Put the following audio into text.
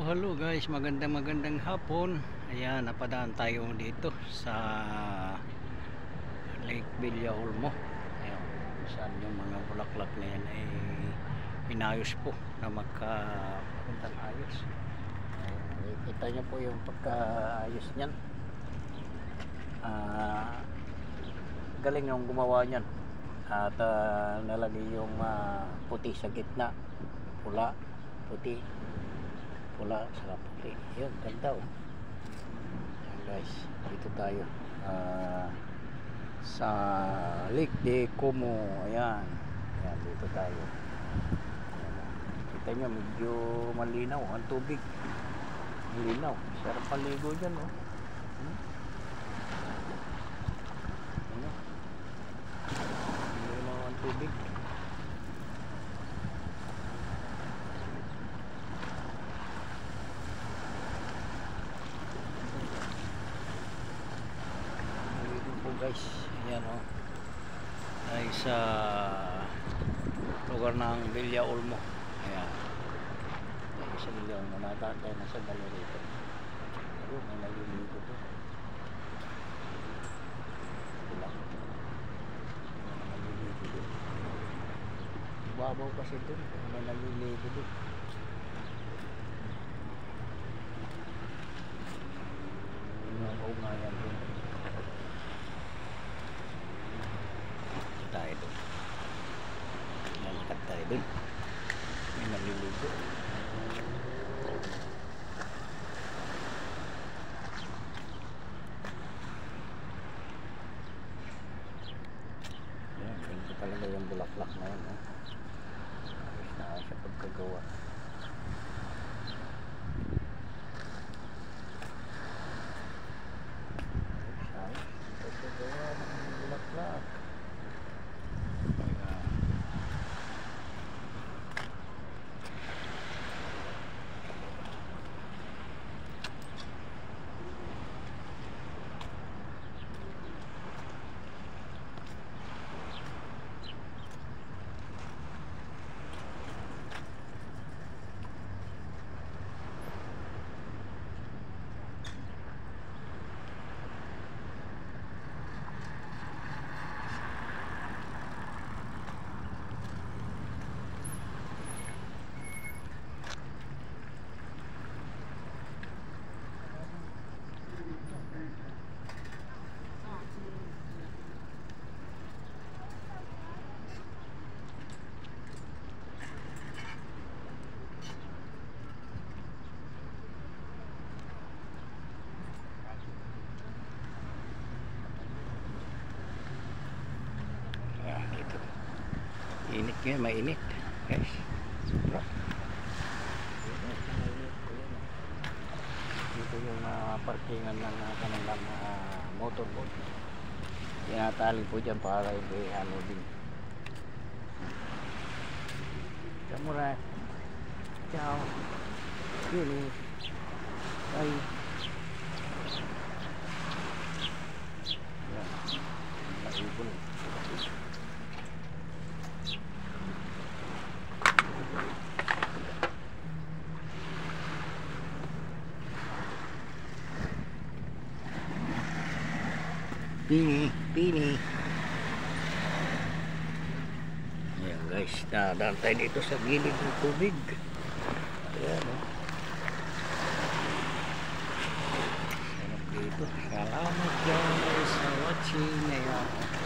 hello guys, magandang hapon. Ayan, napadaan tayo dito sa Lake Villa Olmo. Ayan, saan yung mga bulaklak na yan ay inayos po na magandang ayos. Ayan, kita nyo po yung pagkaayos nyan. Galing yung gumawa nyan. At nalagay yung puti sa gitna, pula, puti, pula sa puti. Yun, ganda oh. Ayan guys, dito tayo sa Lake de Como. Ayan, ayan, dito tayo. Ayan, kita nyo medyo malinaw ang tubig, malinaw, sarap paligo dyan oh. Malinaw ang tubig. Guys, ayan o, ay sa lugar ng Villa Olmo. Ayan, ay sa Villa Olmo, natatay na sa dalo rito. Ayun, may naliligo to. Naliligo doon, babaw kasi doon, may naliligo doon. Babaw nga yan doon. Tayo doon, nalikat tayo doon, may naliligo. Yan, ganito talaga yung bulaklak na yun eh. Ayos na siya pagkagawa. Ayos pagkagawa ng bulaklak. Init nga, mainit guys. Sobra. Dito yung parkingan ng kanilang motorboat. Tinatali po dyan para hindi ano din. Kamura. Ciao. Yun. Ay. Yan. Naibon. Pini. Ayan guys, nadaan tayo dito sa gilid ng tubig. Ayan o. Ayan dito. Salamat guys sa watching. Ayan o.